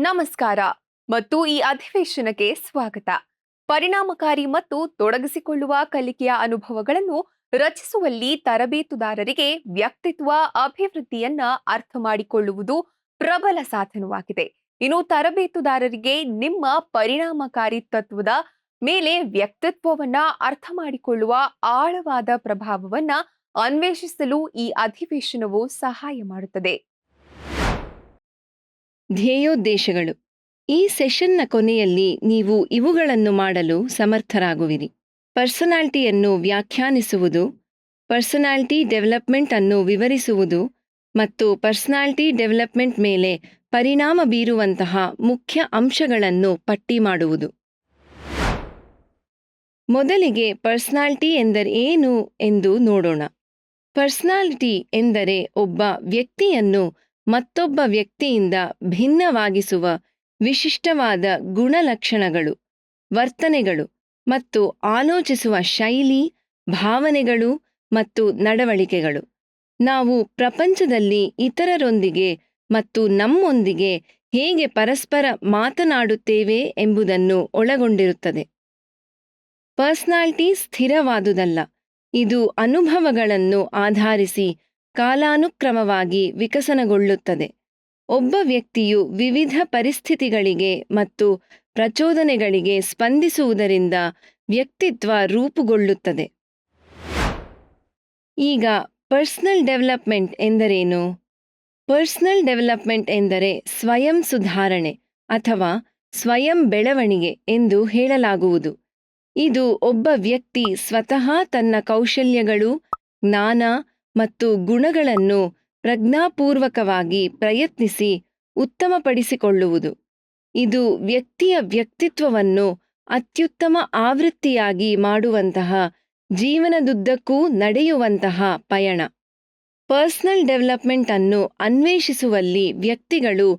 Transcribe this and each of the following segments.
ನಮಸ್ಕಾರ ಮತ್ತು ಈ ಅಧಿವೇಶನಕ್ಕೆ ಸ್ವಾಗತ. ಪರಿಣಾಮಕಾರಿ ಮತ್ತು ತೊಡಗಿಸಿಕೊಳ್ಳುವ ಕಲಿಕೆಯ ಅನುಭವಗಳನ್ನು ರಚಿಸುವಲ್ಲಿ ತರಬೇತುದಾರರಿಗೆ ವ್ಯಕ್ತಿತ್ವ ಅಭಿವೃದ್ಧಿಯನ್ನ ಅರ್ಥ ಮಾಡಿಕೊಳ್ಳುವುದು ಪ್ರಬಲ ಸಾಧನವಾಗಿದೆ. ಇನ್ನು ತರಬೇತುದಾರರಿಗೆ ನಿಮ್ಮ ಪರಿಣಾಮಕಾರಿ ತತ್ವದ ಮೇಲೆ ವ್ಯಕ್ತಿತ್ವವನ್ನ ಅರ್ಥ ಮಾಡಿಕೊಳ್ಳುವ ಆಳವಾದ ಪ್ರಭಾವವನ್ನ ಅನ್ವೇಷಿಸಲು ಈ ಅಧಿವೇಶನವು ಸಹಾಯ ಮಾಡುತ್ತದೆ. ಧ್ಯೇಯೋದ್ದೇಶಗಳು. ಈ ಸೆಷನ್ನ ಕೊನೆಯಲ್ಲಿ ನೀವು ಇವುಗಳನ್ನು ಮಾಡಲು ಸಮರ್ಥರಾಗುವಿರಿ: ಪರ್ಸನಾಲಿಟಿಯನ್ನು ವ್ಯಾಖ್ಯಾನಿಸುವುದು, ಪರ್ಸನಾಲಿಟಿ ಡೆವಲಪ್ಮೆಂಟ್ ಅನ್ನು ವಿವರಿಸುವುದು ಮತ್ತು ಪರ್ಸನಾಲಿಟಿ ಡೆವಲಪ್ಮೆಂಟ್ ಮೇಲೆ ಪರಿಣಾಮ ಬೀರುವಂತಹ ಮುಖ್ಯ ಅಂಶಗಳನ್ನು ಪಟ್ಟಿ ಮಾಡುವುದು. ಮೊದಲಿಗೆ ಪರ್ಸನಾಲಿಟಿ ಎಂದರೇನು ಎಂದು ನೋಡೋಣ. ಪರ್ಸನಾಲಿಟಿ ಎಂದರೆ ಒಬ್ಬ ವ್ಯಕ್ತಿಯನ್ನು ಮತ್ತೊಬ್ಬ ವ್ಯಕ್ತಿಯಿಂದ ಭಿನ್ನವಾಗಿಸುವ ವಿಶಿಷ್ಟವಾದ ಗುಣಲಕ್ಷಣಗಳು, ವರ್ತನೆಗಳು ಮತ್ತು ಆಲೋಚಿಸುವ ಶೈಲಿ, ಭಾವನೆಗಳು ಮತ್ತು ನಡವಳಿಕೆಗಳು. ನಾವು ಪ್ರಪಂಚದಲ್ಲಿ ಇತರರೊಂದಿಗೆ ಮತ್ತು ನಮ್ಮೊಂದಿಗೆ ಹೇಗೆ ಪರಸ್ಪರ ಮಾತನಾಡುತ್ತೇವೆ ಎಂಬುದನ್ನು ಒಳಗೊಂಡಿರುತ್ತದೆ. ಪರ್ಸನಾಲಿಟಿ ಸ್ಥಿರವಾದುದಲ್ಲ, ಇದು ಅನುಭವಗಳನ್ನು ಆಧರಿಸಿ ಕಾಲಾನುಕ್ರಮವಾಗಿ ವಿಕಸನಗೊಳ್ಳುತ್ತದೆ. ಒಬ್ಬ ವ್ಯಕ್ತಿಯು ವಿವಿಧ ಪರಿಸ್ಥಿತಿಗಳಿಗೆ ಮತ್ತು ಪ್ರಚೋದನೆಗಳಿಗೆ ಸ್ಪಂದಿಸುವುದರಿಂದ ವ್ಯಕ್ತಿತ್ವ ರೂಪುಗೊಳ್ಳುತ್ತದೆ. ಈಗ ಪರ್ಸನಲ್ ಡೆವಲಪ್ಮೆಂಟ್ ಎಂದರೇನು? ಪರ್ಸನಲ್ ಡೆವಲಪ್ಮೆಂಟ್ ಎಂದರೆ ಸ್ವಯಂ ಸುಧಾರಣೆ ಅಥವಾ ಸ್ವಯಂ ಬೆಳವಣಿಗೆ ಎಂದು ಹೇಳಲಾಗುವುದು. ಇದು ಒಬ್ಬ ವ್ಯಕ್ತಿ ಸ್ವತಃ ತನ್ನ ಕೌಶಲ್ಯಗಳು, ಜ್ಞಾನ ಮತ್ತು ಗುಣಗಳನ್ನು ಪ್ರಜ್ಞಾಪೂರ್ವಕವಾಗಿ ಪ್ರಯತ್ನಿಸಿ ಉತ್ತಮಪಡಿಸಿಕೊಳ್ಳುವುದು. ಇದು ವ್ಯಕ್ತಿಯ ವ್ಯಕ್ತಿತ್ವವನ್ನು ಅತ್ಯುತ್ತಮ ಆವೃತ್ತಿಯಾಗಿ ಮಾಡುವಂತಹ ಜೀವನದುದ್ದಕ್ಕೂ ನಡೆಯುವಂತಹ ಪಯಣ. ಪರ್ಸನಲ್ ಡೆವಲಪ್ಮೆಂಟ್ ಅನ್ನು ಅನ್ವೇಷಿಸುವಲ್ಲಿ ವ್ಯಕ್ತಿಗಳು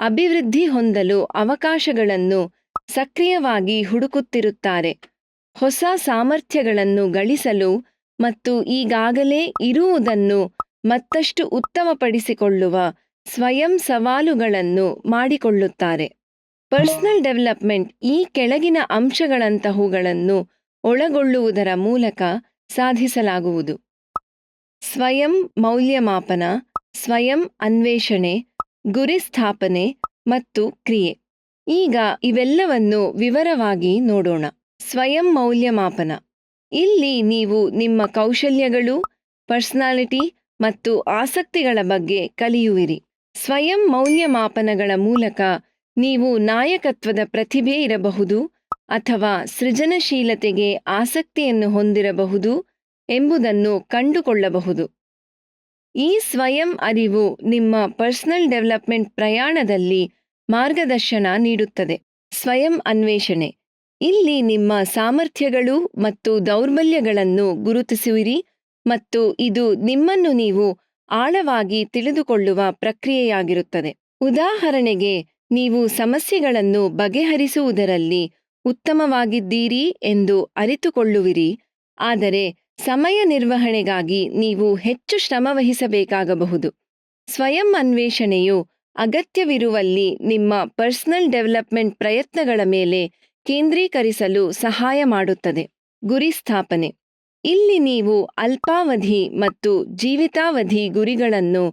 ಅಭಿವೃದ್ಧಿ ಹೊಂದಲು ಅವಕಾಶಗಳನ್ನು ಸಕ್ರಿಯವಾಗಿ ಹುಡುಕುತ್ತಿರುತ್ತಾರೆ. ಹೊಸ ಸಾಮರ್ಥ್ಯಗಳನ್ನು ಗಳಿಸಲು ಮತ್ತು ಈಗಾಗಲೇ ಇರುವುದನ್ನು ಮತ್ತಷ್ಟು ಉತ್ತಮಪಡಿಸಿಕೊಳ್ಳುವ ಸ್ವಯಂ ಸವಾಲುಗಳನ್ನು ಮಾಡಿಕೊಳ್ಳುತ್ತಾರೆ. ಪರ್ಸನಲ್ ಡೆವಲಪ್ಮೆಂಟ್ ಈ ಕೆಳಗಿನ ಅಂಶಗಳಂತಹವುಗಳನ್ನು ಒಳಗೊಳ್ಳುವುದರ ಮೂಲಕ ಸಾಧಿಸಲಾಗುವುದು: ಸ್ವಯಂ ಮೌಲ್ಯಮಾಪನ, ಸ್ವಯಂ ಅನ್ವೇಷಣೆ, ಗುರಿ ಸ್ಥಾಪನೆ ಮತ್ತು ಕ್ರಿಯೆ. ಈಗ ಇವೆಲ್ಲವನ್ನು ವಿವರವಾಗಿ ನೋಡೋಣ. ಸ್ವಯಂ ಮೌಲ್ಯಮಾಪನ. ಇಲ್ಲಿ ನೀವು ನಿಮ್ಮ ಕೌಶಲ್ಯಗಳು, ಪರ್ಸನಾಲಿಟಿ ಮತ್ತು ಆಸಕ್ತಿಗಳ ಬಗ್ಗೆ ಕಲಿಯುವಿರಿ. ಸ್ವಯಂ ಮೌಲ್ಯಮಾಪನಗಳ ಮೂಲಕ ನೀವು ನಾಯಕತ್ವದ ಪ್ರತಿಭೆ ಇರಬಹುದು ಅಥವಾ ಸೃಜನಶೀಲತೆಗೆ ಆಸಕ್ತಿಯನ್ನು ಹೊಂದಿರಬಹುದು ಎಂಬುದನ್ನು ಕಂಡುಕೊಳ್ಳಬಹುದು. ಈ ಸ್ವಯಂ ಅರಿವು ನಿಮ್ಮ ಪರ್ಸನಲ್ ಡೆವಲಪ್ಮೆಂಟ್ ಪ್ರಯಾಣದಲ್ಲಿ ಮಾರ್ಗದರ್ಶನ ನೀಡುತ್ತದೆ. ಸ್ವಯಂ ಅನ್ವೇಷಣೆ. ಇಲ್ಲಿ ನಿಮ್ಮ ಸಾಮರ್ಥ್ಯಗಳು ಮತ್ತು ದೌರ್ಬಲ್ಯಗಳನ್ನು ಗುರುತಿಸುವಿರಿ ಮತ್ತು ಇದು ನಿಮ್ಮನ್ನು ನೀವು ಆಳವಾಗಿ ತಿಳಿದುಕೊಳ್ಳುವ ಪ್ರಕ್ರಿಯೆಯಾಗಿರುತ್ತದೆ. ಉದಾಹರಣೆಗೆ, ನೀವು ಸಮಸ್ಯೆಗಳನ್ನು ಬಗೆಹರಿಸುವುದರಲ್ಲಿ ಉತ್ತಮವಾಗಿದ್ದೀರಿ ಎಂದು ಅರಿತುಕೊಳ್ಳುವಿರಿ, ಆದರೆ ಸಮಯ ನಿರ್ವಹಣೆಗಾಗಿ ನೀವು ಹೆಚ್ಚು ಶ್ರಮವಹಿಸಬೇಕಾಗಬಹುದು. ಸ್ವಯಂ ಅನ್ವೇಷಣೆಯು ಅಗತ್ಯವಿರುವಲ್ಲಿ ನಿಮ್ಮ ಪರ್ಸನಲ್ ಡೆವಲಪ್ಮೆಂಟ್ ಪ್ರಯತ್ನಗಳ ಮೇಲೆ ಕೇಂದ್ರೀಕರಿಸಲು ಸಹಾಯ ಮಾಡುತ್ತದೆ. ಗುರಿ ಸ್ಥಾಪನೆ. ಇಲ್ಲಿ ನೀವು ಅಲ್ಪಾವಧಿ ಮತ್ತು ಜೀವಿತಾವಧಿ ಗುರಿಗಳನ್ನು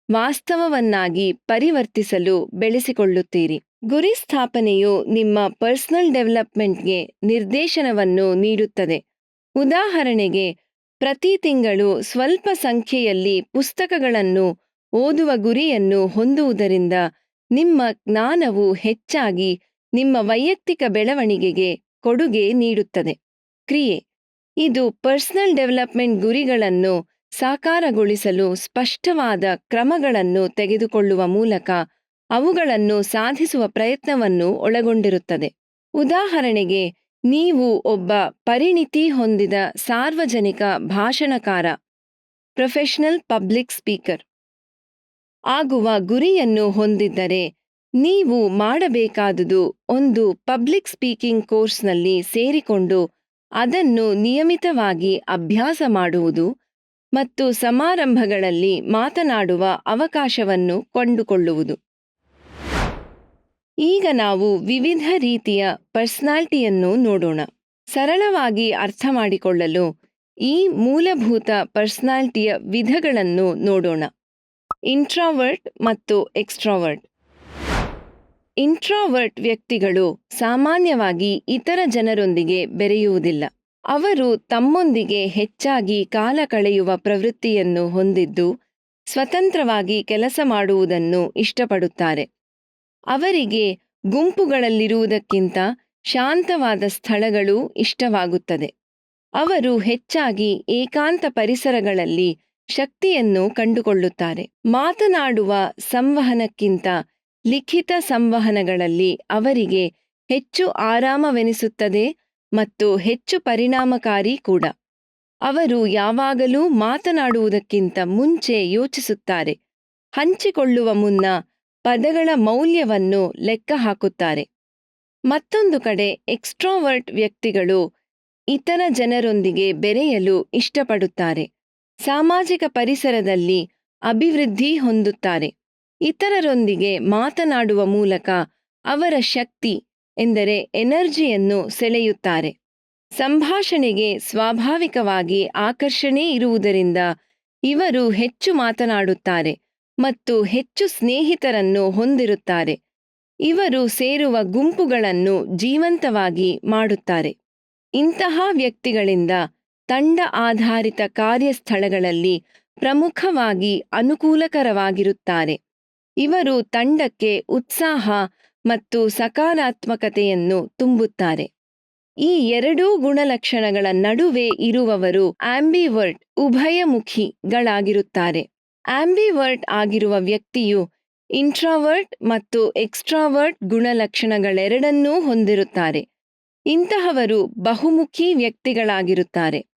ವಾಸ್ತವವನ್ನಾಗಿ ಪರಿವರ್ತಿಸಲು ಬೆಳೆಸಿಕೊಳ್ಳುತ್ತೀರಿ. ಗುರಿ ಸ್ಥಾಪನೆಯು ನಿಮ್ಮ ಪರ್ಸನಲ್ ಡೆವಲಪ್ಮೆಂಟ್ಗೆ ನಿರ್ದೇಶನವನ್ನು ನೀಡುತ್ತದೆ. ಉದಾಹರಣೆಗೆ, ಪ್ರತಿ ತಿಂಗಳು ಸ್ವಲ್ಪ ಸಂಖ್ಯೆಯಲ್ಲಿ ಪುಸ್ತಕಗಳನ್ನು ಓದುವ ಗುರಿಯನ್ನು ಹೊಂದುವುದರಿಂದ ನಿಮ್ಮ ಜ್ಞಾನವು ಹೆಚ್ಚಾಗಿ ನಿಮ್ಮ ವೈಯಕ್ತಿಕ ಬೆಳವಣಿಗೆಗೆ ಕೊಡುಗೆ ನೀಡುತ್ತದೆ. ಕ್ರಿಯೆ. ಇದು ಪರ್ಸನಲ್ ಡೆವಲಪ್ಮೆಂಟ್ ಗುರಿಗಳನ್ನು ಸಾಕಾರಗೊಳಿಸಲು ಸ್ಪಷ್ಟವಾದ ಕ್ರಮಗಳನ್ನು ತೆಗೆದುಕೊಳ್ಳುವ ಮೂಲಕ ಅವುಗಳನ್ನು ಸಾಧಿಸುವ ಪ್ರಯತ್ನವನ್ನು ಒಳಗೊಂಡಿರುತ್ತದೆ. ಉದಾಹರಣೆಗೆ, ನೀವು ಒಬ್ಬ ಪರಿಣಿತಿ ಹೊಂದಿದ ಸಾರ್ವಜನಿಕ ಭಾಷಣಕಾರ, ಪ್ರೊಫೆಷನಲ್ ಪಬ್ಲಿಕ್ ಸ್ಪೀಕರ್ ಆಗುವ ಗುರಿಯನ್ನು ಹೊಂದಿದ್ದರೆ, ನೀವು ಮಾಡಬೇಕಾದುದು ಒಂದು ಪಬ್ಲಿಕ್ ಸ್ಪೀಕಿಂಗ್ ಕೋರ್ಸ್ನಲ್ಲಿ ಸೇರಿಕೊಂಡು ಅದನ್ನು ನಿಯಮಿತವಾಗಿ ಅಭ್ಯಾಸ ಮಾಡುವುದು ಮತ್ತು ಸಮಾರಂಭಗಳಲ್ಲಿ ಮಾತನಾಡುವ ಅವಕಾಶವನ್ನು ಕಂಡುಕೊಳ್ಳುವುದು. ಈಗ ನಾವು ವಿವಿಧ ರೀತಿಯ ಪರ್ಸನಾಲಿಟಿಯನ್ನು ನೋಡೋಣ. ಸರಳವಾಗಿ ಅರ್ಥ ಮಾಡಿಕೊಳ್ಳಲು ಈ ಮೂಲಭೂತ ಪರ್ಸನಾಲಿಟಿಯ ವಿಧಗಳನ್ನು ನೋಡೋಣ. ಇಂಟ್ರಾವರ್ಟ್ ಮತ್ತು ಎಕ್ಸ್ಟ್ರಾವರ್ಟ್. ಇಂಟ್ರಾವರ್ಟ್ ವ್ಯಕ್ತಿಗಳು ಸಾಮಾನ್ಯವಾಗಿ ಇತರ ಜನರೊಂದಿಗೆ ಬೆರೆಯುವುದಿಲ್ಲ. ಅವರು ತಮ್ಮೊಂದಿಗೆ ಹೆಚ್ಚಾಗಿ ಕಾಲ ಕಳೆಯುವ ಪ್ರವೃತ್ತಿಯನ್ನು ಹೊಂದಿದ್ದು, ಸ್ವತಂತ್ರವಾಗಿ ಕೆಲಸ ಮಾಡುವುದನ್ನು ಇಷ್ಟಪಡುತ್ತಾರೆ. ಅವರಿಗೆ ಗುಂಪುಗಳಲ್ಲಿರುವುದಕ್ಕಿಂತ ಶಾಂತವಾದ ಸ್ಥಳಗಳು ಇಷ್ಟವಾಗುತ್ತದೆ. ಅವರು ಹೆಚ್ಚಾಗಿ ಏಕಾಂತ ಪರಿಸರಗಳಲ್ಲಿ ಶಕ್ತಿಯನ್ನು ಕಂಡುಕೊಳ್ಳುತ್ತಾರೆ. ಮಾತನಾಡುವ ಸಂವಹನಕ್ಕಿಂತ ಲಿಖಿತ ಸಂವಹನಗಳಲ್ಲಿ ಅವರಿಗೆ ಹೆಚ್ಚು ಆರಾಮವೆನಿಸುತ್ತದೆ ಮತ್ತು ಹೆಚ್ಚು ಪರಿಣಾಮಕಾರಿ ಕೂಡ. ಅವರು ಯಾವಾಗಲೂ ಮಾತನಾಡುವುದಕ್ಕಿಂತ ಮುಂಚೆ ಯೋಚಿಸುತ್ತಾರೆ, ಹಂಚಿಕೊಳ್ಳುವ ಮುನ್ನ ಪದಗಳ ಮೌಲ್ಯವನ್ನು ಲೆಕ್ಕ ಹಾಕುತ್ತಾರೆ. ಮತ್ತೊಂದು ಕಡೆ ಎಕ್ಸ್ಟ್ರಾವರ್ಟ್ ವ್ಯಕ್ತಿಗಳು ಇತರ ಜನರೊಂದಿಗೆ ಬೆರೆಯಲು ಇಷ್ಟಪಡುತ್ತಾರೆ. ಸಾಮಾಜಿಕ ಪರಿಸರದಲ್ಲಿ ಅಭಿವೃದ್ಧಿ ಹೊಂದುತ್ತಾರೆ. ಇತರರೊಂದಿಗೆ ಮಾತನಾಡುವ ಮೂಲಕ ಅವರ ಶಕ್ತಿ ಎಂದರೆ ಎನರ್ಜಿಯನ್ನು ಸೆಳೆಯುತ್ತಾರೆ. ಸಂಭಾಷಣೆಗೆ ಸ್ವಾಭಾವಿಕವಾಗಿ ಆಕರ್ಷಣೆ ಇರುವುದರಿಂದ ಇವರು ಹೆಚ್ಚು ಮಾತನಾಡುತ್ತಾರೆ ಮತ್ತು ಹೆಚ್ಚು ಸ್ನೇಹಿತರನ್ನು ಹೊಂದಿರುತ್ತಾರೆ. ಇವರು ಸೇರುವ ಗುಂಪುಗಳನ್ನು ಜೀವಂತವಾಗಿ ಮಾಡುತ್ತಾರೆ. ಇಂತಹ ವ್ಯಕ್ತಿಗಳಿಂದ ತಂಡ ಆಧಾರಿತ ಕಾರ್ಯಸ್ಥಳಗಳಲ್ಲಿ ಪ್ರಮುಖವಾಗಿ ಅನುಕೂಲಕರವಾಗಿರುತ್ತಾರೆ. ಇವರು ತಂಡಕ್ಕೆ ಉತ್ಸಾಹ ಮತ್ತು ಸಕಾರಾತ್ಮಕತೆಯನ್ನು ತುಂಬುತ್ತಾರೆ. ಈ ಎರಡೂ ಗುಣಲಕ್ಷಣಗಳ ನಡುವೆ ಇರುವವರು ಆಂಬಿವರ್ಟ್ ಉಭಯಮುಖಿಗಳಾಗಿರುತ್ತಾರೆ. ಆಂಬಿವರ್ಟ್ ಆಗಿರುವ ವ್ಯಕ್ತಿಯು ಇಂಟ್ರಾವರ್ಟ್ ಮತ್ತು ಎಕ್ಸ್ಟ್ರಾವರ್ಟ್ ಗುಣಲಕ್ಷಣಗಳೆರಡನ್ನೂ ಹೊಂದಿರುತ್ತಾರೆ. ಇಂತಹವರು ಬಹುಮುಖಿ ವ್ಯಕ್ತಿಗಳಾಗಿರುತ್ತಾರೆ.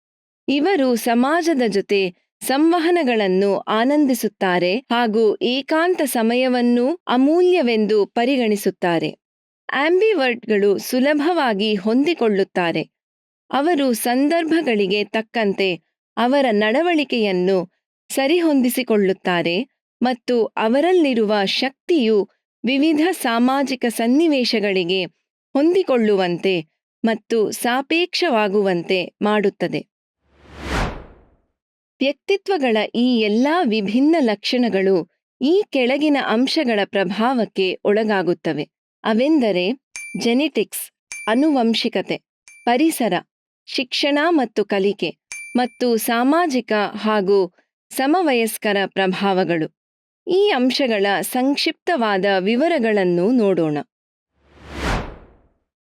ಇವರು ಸಮಾಜದ ಜೊತೆ ಸಂವಹನಗಳನ್ನು ಆನಂದಿಸುತ್ತಾರೆ ಹಾಗೂ ಏಕಾಂತ ಸಮಯವನ್ನೂ ಅಮೂಲ್ಯವೆಂದು ಪರಿಗಣಿಸುತ್ತಾರೆ. ಆಂಬಿವರ್ಟ್ಗಳು ಸುಲಭವಾಗಿ ಹೊಂದಿಕೊಳ್ಳುತ್ತಾರೆ. ಅವರು ಸಂದರ್ಭಗಳಿಗೆ ತಕ್ಕಂತೆ ಅವರ ನಡವಳಿಕೆಯನ್ನು ಸರಿಹೊಂದಿಸಿಕೊಳ್ಳುತ್ತಾರೆ ಮತ್ತು ಅವರಲ್ಲಿರುವ ಶಕ್ತಿಯು ವಿವಿಧ ಸಾಮಾಜಿಕ ಸನ್ನಿವೇಶಗಳಿಗೆ ಹೊಂದಿಕೊಳ್ಳುವಂತೆ ಮತ್ತು ಸಾಪೇಕ್ಷವಾಗುವಂತೆ ಮಾಡುತ್ತದೆ. ವ್ಯಕ್ತಿತ್ವಗಳ ಈ ಎಲ್ಲಾ ವಿಭಿನ್ನ ಲಕ್ಷಣಗಳು ಈ ಕೆಳಗಿನ ಅಂಶಗಳ ಪ್ರಭಾವಕ್ಕೆ ಒಳಗಾಗುತ್ತವೆ. ಅವೆಂದರೆ ಜೆನೆಟಿಕ್ಸ್, ಆನುವಂಶಿಕತೆ, ಪರಿಸರ, ಶಿಕ್ಷಣ ಮತ್ತು ಕಲಿಕೆ, ಮತ್ತು ಸಾಮಾಜಿಕ ಹಾಗೂ ಸಮವಯಸ್ಕರ ಪ್ರಭಾವಗಳು. ಈ ಅಂಶಗಳ ಸಂಕ್ಷಿಪ್ತವಾದ ವಿವರಗಳನ್ನು ನೋಡೋಣ.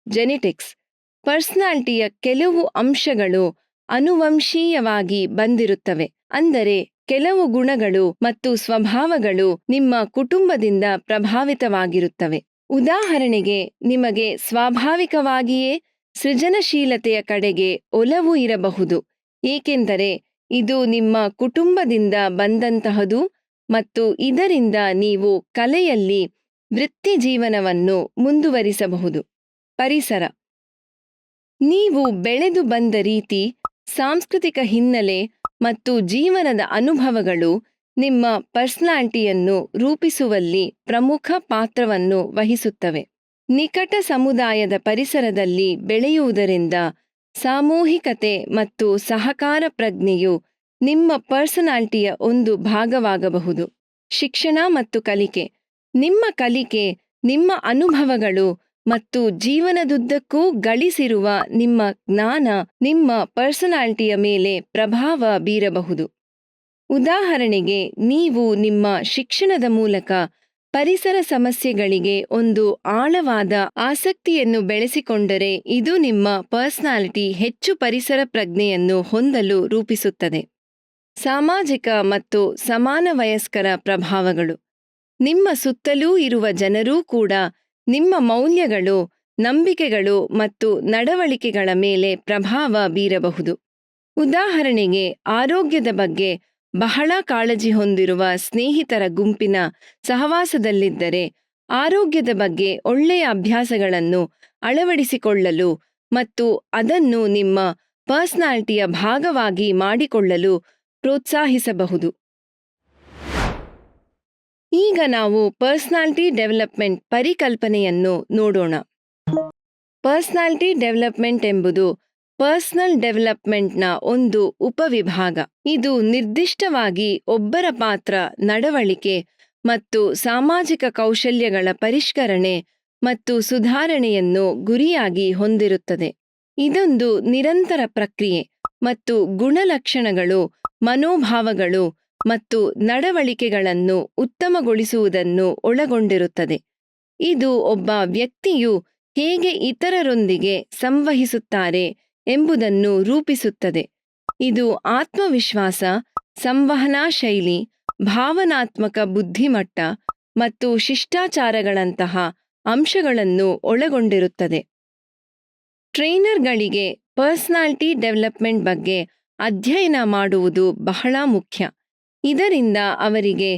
ಜೆನೆಟಿಕ್ಸ್. ಪರ್ಸನಾಲಿಟಿಯ ಕೆಲವು ಅಂಶಗಳು ಆನುವಂಶೀಯವಾಗಿ ಬಂದಿರುತ್ತವೆ. ಅಂದರೆ ಕೆಲವು ಗುಣಗಳು ಮತ್ತು ಸ್ವಭಾವಗಳು ನಿಮ್ಮ ಕುಟುಂಬದಿಂದ ಪ್ರಭಾವಿತವಾಗಿರುತ್ತವೆ. ಉದಾಹರಣೆಗೆ, ನಿಮಗೆ ಸ್ವಾಭಾವಿಕವಾಗಿಯೇ ಸೃಜನಶೀಲತೆಯ ಕಡೆಗೆ ಒಲವು ಇರಬಹುದು, ಏಕೆಂದರೆ ಇದು ನಿಮ್ಮ ಕುಟುಂಬದಿಂದ ಬಂದಂತಹದು ಮತ್ತು ಇದರಿಂದ ನೀವು ಕಲೆಯಲ್ಲಿ ವೃತ್ತಿಜೀವನವನ್ನು ಮುಂದುವರಿಸಬಹುದು. ಪರಿಸರ. ನೀವು ಬೆಳೆದು ಬಂದ ರೀತಿ, ಸಾಂಸ್ಕೃತಿಕ ಹಿನ್ನೆಲೆ ಮತ್ತು ಜೀವನದ ಅನುಭವಗಳು ನಿಮ್ಮ ಪರ್ಸನಾಲಿಟಿಯನ್ನು ರೂಪಿಸುವಲ್ಲಿ ಪ್ರಮುಖ ಪಾತ್ರವನ್ನು ವಹಿಸುತ್ತವೆ. ನಿಕಟ ಸಮುದಾಯದ ಪರಿಸರದಲ್ಲಿ ಬೆಳೆಯುವುದರಿಂದ ಸಾಮೂಹಿಕತೆ ಮತ್ತು ಸಹಕಾರ ಪ್ರಜ್ಞೆಯು ನಿಮ್ಮ ಪರ್ಸನಾಲಿಟಿಯ ಒಂದು ಭಾಗವಾಗಬಹುದು. ಶಿಕ್ಷಣ ಮತ್ತು ಕಲಿಕೆ. ನಿಮ್ಮ ಕಲಿಕೆ, ನಿಮ್ಮ ಅನುಭವಗಳು ಮತ್ತು ಜೀವನದುದ್ದಕ್ಕೂ ಗಳಿಸಿರುವ ನಿಮ್ಮ ಜ್ಞಾನ ನಿಮ್ಮ ಪರ್ಸನಾಲಿಟಿಯ ಮೇಲೆ ಪ್ರಭಾವ ಬೀರಬಹುದು. ಉದಾಹರಣೆಗೆ, ನೀವು ನಿಮ್ಮ ಶಿಕ್ಷಣದ ಮೂಲಕ ಪರಿಸರ ಸಮಸ್ಯೆಗಳಿಗೆ ಒಂದು ಆಳವಾದ ಆಸಕ್ತಿಯನ್ನು ಬೆಳೆಸಿಕೊಂಡರೆ ಇದು ನಿಮ್ಮ ಪರ್ಸನಾಲಿಟಿ ಹೆಚ್ಚು ಪರಿಸರ ಪ್ರಜ್ಞೆಯನ್ನು ಹೊಂದಲು ರೂಪಿಸುತ್ತದೆ. ಸಾಮಾಜಿಕ ಮತ್ತು ಸಮಾನ ವಯಸ್ಕರ ಪ್ರಭಾವಗಳು. ನಿಮ್ಮ ಸುತ್ತಲೂ ಇರುವ ಜನರೂ ಕೂಡ ನಿಮ್ಮ ಮೌಲ್ಯಗಳು, ನಂಬಿಕೆಗಳು ಮತ್ತು ನಡವಳಿಕೆಗಳ ಮೇಲೆ ಪ್ರಭಾವ ಬೀರಬಹುದು. ಉದಾಹರಣೆಗೆ, ಆರೋಗ್ಯದ ಬಗ್ಗೆ ಬಹಳ ಕಾಳಜಿ ಹೊಂದಿರುವ ಸ್ನೇಹಿತರ ಗುಂಪಿನ ಸಹವಾಸದಲ್ಲಿದ್ದರೆ ಆರೋಗ್ಯದ ಬಗ್ಗೆ ಒಳ್ಳೆಯ ಅಭ್ಯಾಸಗಳನ್ನು ಅಳವಡಿಸಿಕೊಳ್ಳಲು ಮತ್ತು ಅದನ್ನು ನಿಮ್ಮ ಪರ್ಸನಾಲಿಟಿಯ ಭಾಗವಾಗಿ ಮಾಡಿಕೊಳ್ಳಲು ಪ್ರೋತ್ಸಾಹಿಸಬಹುದು. ಈಗ ನಾವು ಪರ್ಸನಾಲಿಟಿ ಡೆವಲಪ್ಮೆಂಟ್ ಪರಿಕಲ್ಪನೆಯನ್ನು ನೋಡೋಣ. ಪರ್ಸನಾಲಿಟಿ ಡೆವಲಪ್ಮೆಂಟ್ ಎಂಬುದು ಪರ್ಸನಲ್ ಡೆವಲಪ್ಮೆಂಟ್ನ ಒಂದು ಉಪವಿಭಾಗ. ಇದು ನಿರ್ದಿಷ್ಟವಾಗಿ ಒಬ್ಬರ ಪಾತ್ರ, ನಡವಳಿಕೆ ಮತ್ತು ಸಾಮಾಜಿಕ ಕೌಶಲ್ಯಗಳ ಪರಿಷ್ಕರಣೆ ಮತ್ತು ಸುಧಾರಣೆಯನ್ನು ಗುರಿಯಾಗಿ ಹೊಂದಿರುತ್ತದೆ. ಇದೊಂದು ನಿರಂತರ ಪ್ರಕ್ರಿಯೆ ಮತ್ತು ಗುಣಲಕ್ಷಣಗಳು, ಮನೋಭಾವಗಳು ಮತ್ತು ನಡವಳಿಕೆಗಳನ್ನು ಉತ್ತಮಗೊಳಿಸುವುದನ್ನು ಒಳಗೊಂಡಿರುತ್ತದೆ. ಇದು ಒಬ್ಬ ವ್ಯಕ್ತಿಯು ಹೇಗೆ ಇತರರೊಂದಿಗೆ ಸಂವಹಿಸುತ್ತಾರೆ ಎಂಬುದನ್ನು ರೂಪಿಸುತ್ತದೆ. ಇದು ಆತ್ಮವಿಶ್ವಾಸ, ಸಂವಹನಾ ಶೈಲಿ, ಭಾವನಾತ್ಮಕ ಬುದ್ಧಿಮಟ್ಟ ಮತ್ತು ಶಿಷ್ಟಾಚಾರಗಳಂತಹ ಅಂಶಗಳನ್ನು ಒಳಗೊಂಡಿರುತ್ತದೆ. ಟ್ರೈನರ್ಗಳಿಗೆ ಪರ್ಸನಾಲಿಟಿ ಡೆವಲಪ್ಮೆಂಟ್ ಬಗ್ಗೆ ಅಧ್ಯಯನ ಮಾಡುವುದು ಬಹಳ ಮುಖ್ಯ. ಇದರಿಂದ ಅವರಿಗೆ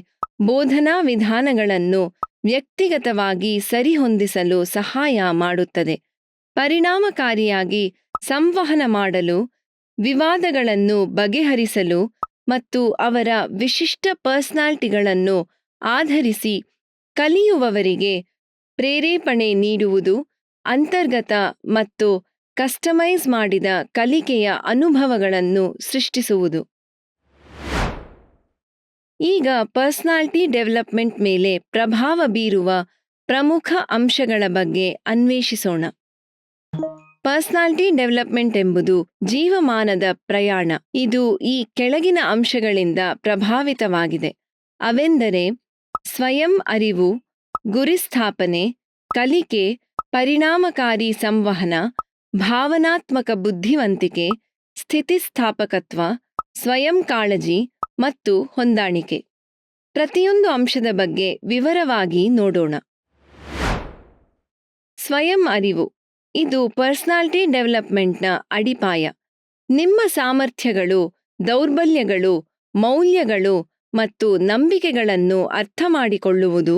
ಬೋಧನಾ ವಿಧಾನಗಳನ್ನು ವ್ಯಕ್ತಿಗತವಾಗಿ ಸರಿಹೊಂದಿಸಲು ಸಹಾಯ ಮಾಡುತ್ತದೆ, ಪರಿಣಾಮಕಾರಿಯಾಗಿ ಸಂವಹನ ಮಾಡಲು, ವಿವಾದಗಳನ್ನು ಬಗೆಹರಿಸಲು ಮತ್ತು ಅವರ ವಿಶಿಷ್ಟ ಪರ್ಸನಾಲಿಟಿಗಳನ್ನು ಆಧರಿಸಿ ಕಲಿಯುವವರಿಗೆ ಪ್ರೇರೇಪಣೆ ನೀಡುವುದು, ಅಂತರ್ಗತ ಮತ್ತು ಕಸ್ಟಮೈಸ್ ಮಾಡಿದ ಕಲಿಕೆಯ ಅನುಭವಗಳನ್ನು ಸೃಷ್ಟಿಸುವುದು. ಈಗ ಪರ್ಸನಾಲಿಟಿ ಡೆವಲಪ್ಮೆಂಟ್ ಮೇಲೆ ಪ್ರಭಾವ ಬೀರುವ ಪ್ರಮುಖ ಅಂಶಗಳ ಬಗ್ಗೆ ಅನ್ವೇಷಿಸೋಣ. ಪರ್ಸನಾಲಿಟಿ ಡೆವಲಪ್ಮೆಂಟ್ ಎಂಬುದು ಜೀವಮಾನದ ಪ್ರಯಾಣ. ಇದು ಈ ಕೆಳಗಿನ ಅಂಶಗಳಿಂದ ಪ್ರಭಾವಿತವಾಗಿದೆ. ಅವೆಂದರೆ ಸ್ವಯಂ ಅರಿವು, ಗುರಿಸ್ಥಾಪನೆ, ಕಲಿಕೆ, ಪರಿಣಾಮಕಾರಿ ಸಂವಹನ, ಭಾವನಾತ್ಮಕ ಬುದ್ಧಿವಂತಿಕೆ, ಸ್ಥಿತಿಸ್ಥಾಪಕತ್ವ, ಸ್ವಯಂ ಕಾಳಜಿ ಮತ್ತು ಹೊಂದಾಣಿಕೆ. ಪ್ರತಿಯೊಂದು ಅಂಶದ ಬಗ್ಗೆ ವಿವರವಾಗಿ ನೋಡೋಣ. ಸ್ವಯಂ ಅರಿವು ಇದು ಪರ್ಸನಾಲಿಟಿ ಡೆವಲಪ್ಮೆಂಟ್ನ ಅಡಿಪಾಯ. ನಿಮ್ಮ ಸಾಮರ್ಥ್ಯಗಳು, ದೌರ್ಬಲ್ಯಗಳು, ಮೌಲ್ಯಗಳು ಮತ್ತು ನಂಬಿಕೆಗಳನ್ನು ಅರ್ಥಮಾಡಿಕೊಳ್ಳುವುದು,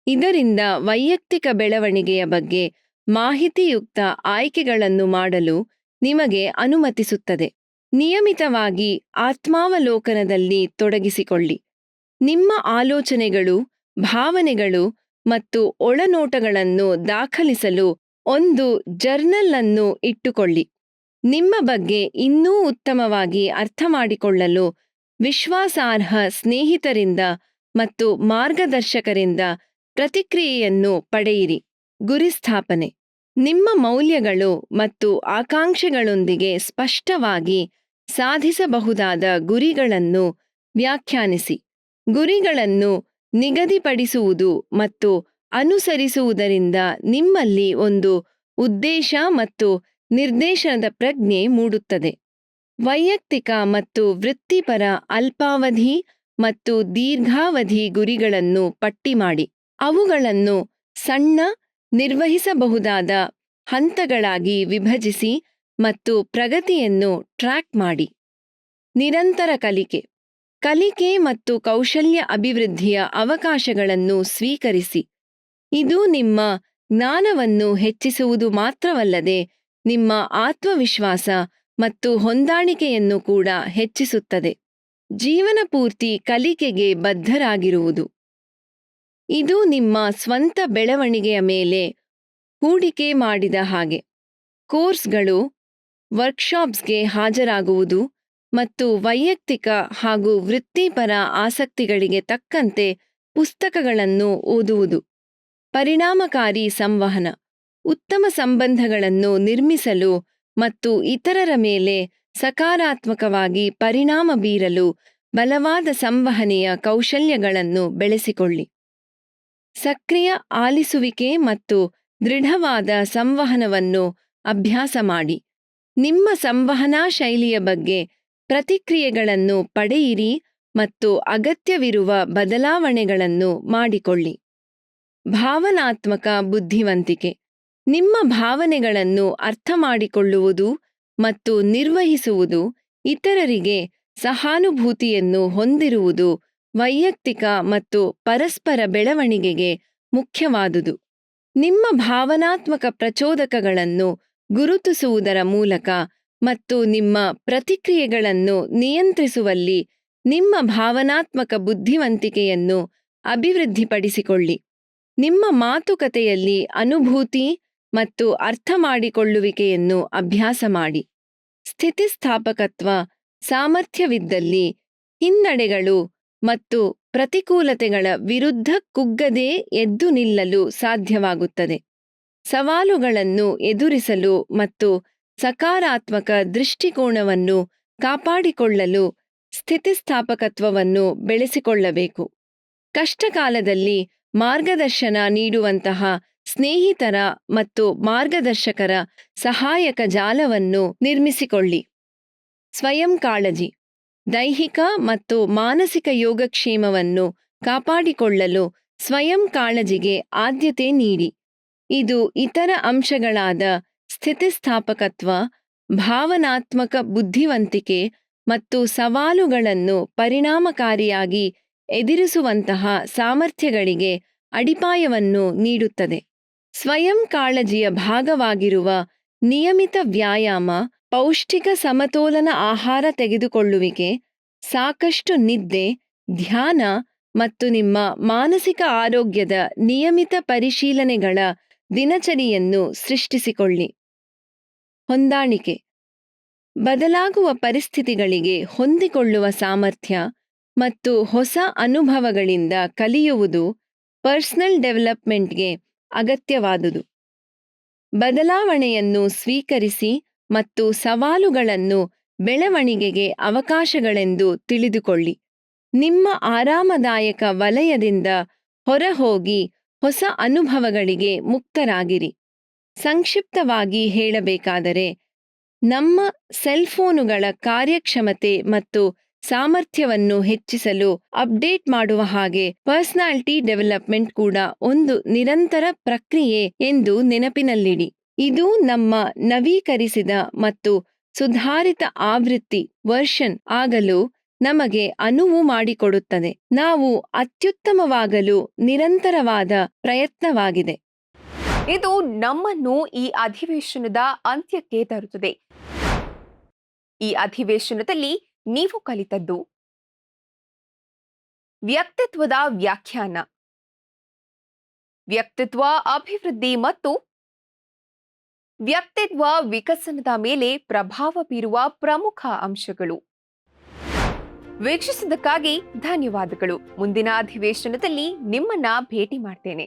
ಇದರಿಂದ ವೈಯಕ್ತಿಕ ಬೆಳವಣಿಗೆಯ ಬಗ್ಗೆ ಮಾಹಿತಿಯುಕ್ತ ಆಯ್ಕೆಗಳನ್ನು ಮಾಡಲು ನಿಮಗೆ ಅನುಮತಿಸುತ್ತದೆ. ನಿಯಮಿತವಾಗಿ ಆತ್ಮಾವಲೋಕನದಲ್ಲಿ ತೊಡಗಿಸಿಕೊಳ್ಳಿ. ನಿಮ್ಮ ಆಲೋಚನೆಗಳು, ಭಾವನೆಗಳು ಮತ್ತು ಒಳನೋಟಗಳನ್ನು ದಾಖಲಿಸಲು ಒಂದು ಜರ್ನಲ್ ಅನ್ನು ಇಟ್ಟುಕೊಳ್ಳಿ. ನಿಮ್ಮ ಬಗ್ಗೆ ಇನ್ನೂ ಉತ್ತಮವಾಗಿ ಅರ್ಥಮಾಡಿಕೊಳ್ಳಲು ವಿಶ್ವಾಸಾರ್ಹ ಸ್ನೇಹಿತರಿಂದ ಮತ್ತು ಮಾರ್ಗದರ್ಶಕರಿಂದ ಪ್ರತಿಕ್ರಿಯೆಯನ್ನು ಪಡೆಯಿರಿ. ಗುರಿಸ್ಥಾಪನೆ ನಿಮ್ಮ ಮೌಲ್ಯಗಳು ಮತ್ತು ಆಕಾಂಕ್ಷೆಗಳೊಂದಿಗೆ ಸ್ಪಷ್ಟವಾಗಿ ಸಾಧಿಸಬಹುದಾದ ಗುರಿಗಳನ್ನು ವ್ಯಾಖ್ಯಾನಿಸಿ. ಗುರಿಗಳನ್ನು ನಿಗದಿಪಡಿಸುವುದು ಮತ್ತು ಅನುಸರಿಸುವುದರಿಂದ ನಿಮ್ಮಲ್ಲಿ ಒಂದು ಉದ್ದೇಶ ಮತ್ತು ನಿರ್ದೇಶನದ ಪ್ರಜ್ಞೆ ಮೂಡುತ್ತದೆ. ವೈಯಕ್ತಿಕ ಮತ್ತು ವೃತ್ತಿಪರ ಅಲ್ಪಾವಧಿ ಮತ್ತು ದೀರ್ಘಾವಧಿ ಗುರಿಗಳನ್ನು ಪಟ್ಟಿ ಮಾಡಿ. ಅವುಗಳನ್ನು ಸಣ್ಣ, ನಿರ್ವಹಿಸಬಹುದಾದ ಹಂತಗಳಾಗಿ ವಿಭಜಿಸಿ ಮತ್ತು ಪ್ರಗತಿಯನ್ನು ಟ್ರ್ಯಾಕ್ ಮಾಡಿ. ನಿರಂತರ ಕಲಿಕೆ ಕಲಿಕೆ ಮತ್ತು ಕೌಶಲ್ಯ ಅಭಿವೃದ್ಧಿಯ ಅವಕಾಶಗಳನ್ನು ಸ್ವೀಕರಿಸಿ. ಇದು ನಿಮ್ಮ ಜ್ಞಾನವನ್ನು ಹೆಚ್ಚಿಸುವುದು ಮಾತ್ರವಲ್ಲದೆ ನಿಮ್ಮ ಆತ್ಮವಿಶ್ವಾಸ ಮತ್ತು ಹೊಂದಾಣಿಕೆಯನ್ನು ಕೂಡ ಹೆಚ್ಚಿಸುತ್ತದೆ. ಜೀವನಪೂರ್ತಿ ಕಲಿಕೆಗೆ ಬದ್ಧರಾಗಿರುವುದು ಇದು ನಿಮ್ಮ ಸ್ವಂತ ಬೆಳವಣಿಗೆಯ ಮೇಲೆ ಹೂಡಿಕೆ ಮಾಡಿದ ಹಾಗೆ. ಕೋರ್ಸ್ಗಳು, ವರ್ಕ್ಶಾಪ್ಸ್ಗೆ ಹಾಜರಾಗುವುದು ಮತ್ತು ವೈಯಕ್ತಿಕ ಹಾಗೂ ವೃತ್ತಿಪರ ಆಸಕ್ತಿಗಳಿಗೆ ತಕ್ಕಂತೆ ಪುಸ್ತಕಗಳನ್ನು ಓದುವುದು. ಪರಿಣಾಮಕಾರಿ ಸಂವಹನ ಉತ್ತಮ ಸಂಬಂಧಗಳನ್ನು ನಿರ್ಮಿಸಲು ಮತ್ತು ಇತರರ ಮೇಲೆ ಸಕಾರಾತ್ಮಕವಾಗಿ ಪರಿಣಾಮ ಬೀರಲು ಬಲವಾದ ಸಂವಹನೆಯ ಕೌಶಲ್ಯಗಳನ್ನು ಬೆಳೆಸಿಕೊಳ್ಳಿ. ಸಕ್ರಿಯ ಆಲಿಸುವಿಕೆ ಮತ್ತು ದೃಢವಾದ ಸಂವಹನವನ್ನು ಅಭ್ಯಾಸ ಮಾಡಿ. ನಿಮ್ಮ ಸಂವಹನಾ ಶೈಲಿಯ ಬಗ್ಗೆ ಪ್ರತಿಕ್ರಿಯೆಗಳನ್ನು ಪಡೆಯಿರಿ ಮತ್ತು ಅಗತ್ಯವಿರುವ ಬದಲಾವಣೆಗಳನ್ನು ಮಾಡಿಕೊಳ್ಳಿ. ಭಾವನಾತ್ಮಕ ಬುದ್ಧಿವಂತಿಕೆ ನಿಮ್ಮ ಭಾವನೆಗಳನ್ನು ಅರ್ಥಮಾಡಿಕೊಳ್ಳುವುದು ಮತ್ತು ನಿರ್ವಹಿಸುವುದು, ಇತರರಿಗೆ ಸಹಾನುಭೂತಿಯನ್ನು ಹೊಂದಿರುವುದು ವೈಯಕ್ತಿಕ ಮತ್ತು ಪರಸ್ಪರ ಬೆಳವಣಿಗೆಗೆ ಮುಖ್ಯವಾದುದು. ನಿಮ್ಮ ಭಾವನಾತ್ಮಕ ಪ್ರಚೋದಕಗಳನ್ನು ಗುರುತಿಸುವುದರ ಮೂಲಕ ಮತ್ತು ನಿಮ್ಮ ಪ್ರತಿಕ್ರಿಯೆಗಳನ್ನು ನಿಯಂತ್ರಿಸುವಲ್ಲಿ ನಿಮ್ಮ ಭಾವನಾತ್ಮಕ ಬುದ್ಧಿವಂತಿಕೆಯನ್ನು ಅಭಿವೃದ್ಧಿಪಡಿಸಿಕೊಳ್ಳಿ. ನಿಮ್ಮ ಮಾತುಕತೆಯಲ್ಲಿ ಅನುಭೂತಿ ಮತ್ತು ಅರ್ಥ ಮಾಡಿಕೊಳ್ಳುವಿಕೆಯನ್ನು ಅಭ್ಯಾಸ ಮಾಡಿ. ಸ್ಥಿತಿಸ್ಥಾಪಕತ್ವ ಸಾಮರ್ಥ್ಯವಿದ್ದಲ್ಲಿ ಹಿನ್ನಡೆಗಳು ಮತ್ತು ಪ್ರತಿಕೂಲತೆಗಳ ವಿರುದ್ಧ ಕುಗ್ಗದೇ ಎದ್ದು ನಿಲ್ಲಲು ಸಾಧ್ಯವಾಗುತ್ತದೆ. ಸವಾಲುಗಳನ್ನು ಎದುರಿಸಲು ಮತ್ತು ಸಕಾರಾತ್ಮಕ ದೃಷ್ಟಿಕೋನವನ್ನು ಕಾಪಾಡಿಕೊಳ್ಳಲು ಸ್ಥಿತಿಸ್ಥಾಪಕತ್ವವನ್ನು ಬೆಳೆಸಿಕೊಳ್ಳಬೇಕು. ಕಷ್ಟಕಾಲದಲ್ಲಿ ಮಾರ್ಗದರ್ಶನ ನೀಡುವಂತಹ ಸ್ನೇಹಿತರ ಮತ್ತು ಮಾರ್ಗದರ್ಶಕರ ಸಹಾಯಕ ಜಾಲವನ್ನು ನಿರ್ಮಿಸಿಕೊಳ್ಳಿ. ಸ್ವಯಂ ಕಾಳಜಿ. ದೈಹಿಕ ಮತ್ತು ಮಾನಸಿಕ ಯೋಗಕ್ಷೇಮವನ್ನು ಕಾಪಾಡಿಕೊಳ್ಳಲು ಸ್ವಯಂ ಕಾಳಜಿಗೆ ಆದ್ಯತೆ ನೀಡಿ. ಇದು ಇತರ ಅಂಶಗಳಾದ ಸ್ಥಿತಿಸ್ಥಾಪಕತ್ವ, ಭಾವನಾತ್ಮಕ ಬುದ್ಧಿವಂತಿಕೆ ಮತ್ತು ಸವಾಲುಗಳನ್ನು ಪರಿಣಾಮಕಾರಿಯಾಗಿ ಎದುರಿಸುವಂತಹ ಸಾಮರ್ಥ್ಯಗಳಿಗೆ ಅಡಿಪಾಯವನ್ನು ನೀಡುತ್ತದೆ. ಸ್ವಯಂ ಕಾಳಜಿಯ ಭಾಗವಾಗಿರುವ ನಿಯಮಿತ ವ್ಯಾಯಾಮ, ಪೌಷ್ಟಿಕ ಸಮತೋಲನ ಆಹಾರ ತೆಗೆದುಕೊಳ್ಳುವಿಕೆ, ಸಾಕಷ್ಟು ನಿದ್ದೆ, ಧ್ಯಾನ ಮತ್ತು ನಿಮ್ಮ ಮಾನಸಿಕ ಆರೋಗ್ಯದ ನಿಯಮಿತ ಪರಿಶೀಲನೆಗಳ ದಿನಚರಿಯನ್ನು ಸೃಷ್ಟಿಸಿಕೊಳ್ಳಿ. ಹೊಂದಾಣಿಕೆ. ಬದಲಾಗುವ ಪರಿಸ್ಥಿತಿಗಳಿಗೆ ಹೊಂದಿಕೊಳ್ಳುವ ಸಾಮರ್ಥ್ಯ ಮತ್ತು ಹೊಸ ಅನುಭವಗಳಿಂದ ಕಲಿಯುವುದು ಪರ್ಸನಲ್ ಡೆವಲಪ್ಮೆಂಟ್ಗೆ ಅಗತ್ಯವಾದುದು. ಬದಲಾವಣೆಯನ್ನು ಸ್ವೀಕರಿಸಿ ಮತ್ತು ಸವಾಲುಗಳನ್ನು ಬೆಳವಣಿಗೆಗೆ ಅವಕಾಶಗಳೆಂದು ತಿಳಿದುಕೊಳ್ಳಿ. ನಿಮ್ಮ ಆರಾಮದಾಯಕ ವಲಯದಿಂದ ಹೊರಹೋಗಿ ಹೊಸ ಅನುಭವಗಳಿಗೆ ಮುಕ್ತರಾಗಿರಿ. ಸಂಕ್ಷಿಪ್ತವಾಗಿ ಹೇಳಬೇಕಾದರೆ, ನಮ್ಮ ಸೆಲ್ಫೋನುಗಳ ಕಾರ್ಯಕ್ಷಮತೆ ಮತ್ತು ಸಾಮರ್ಥ್ಯವನ್ನು ಹೆಚ್ಚಿಸಲು ಅಪ್ಡೇಟ್ ಮಾಡುವ ಹಾಗೆ ಪರ್ಸನಾಲಿಟಿ ಡೆವಲಪ್ಮೆಂಟ್ ಕೂಡ ಒಂದು ನಿರಂತರ ಪ್ರಕ್ರಿಯೆ ಎಂದು ನೆನಪಿನಲ್ಲಿಡಿ. ಇದು ನಮ್ಮ ನವೀಕರಿಸಿದ ಮತ್ತು ಸುಧಾರಿತ ಆವೃತ್ತಿ ವರ್ಷನ್ ಆಗಲು ನಮಗೆ ಅನುವು ಮಾಡಿಕೊಡುತ್ತದೆ. ನಾವು ಅತ್ಯುತ್ತಮವಾಗಲು ನಿರಂತರವಾದ ಪ್ರಯತ್ನವಾಗಿದೆ. ಇದು ನಮ್ಮನ್ನು ಈ ಅಧಿವೇಶನದ ಅಂತ್ಯಕ್ಕೆ ತರುತ್ತದೆ. ಈ ಅಧಿವೇಶನದಲ್ಲಿ ನೀವು ಕಲಿತದ್ದು: ವ್ಯಕ್ತಿತ್ವದ ವ್ಯಾಖ್ಯಾನ, ವ್ಯಕ್ತಿತ್ವ ಅಭಿವೃದ್ಧಿ ಮತ್ತು ವ್ಯಕ್ತಿತ್ವ ವಿಕಸನದ ಮೇಲೆ ಪ್ರಭಾವ ಬೀರುವ ಪ್ರಮುಖ ಅಂಶಗಳು. ವೀಕ್ಷಿಸಿದ್ದಕ್ಕಾಗಿ ಧನ್ಯವಾದಗಳು. ಮುಂದಿನ ಅಧಿವೇಶನದಲ್ಲಿ ನಿಮ್ಮನ್ನ ಭೇಟಿ ಮಾಡ್ತೇನೆ.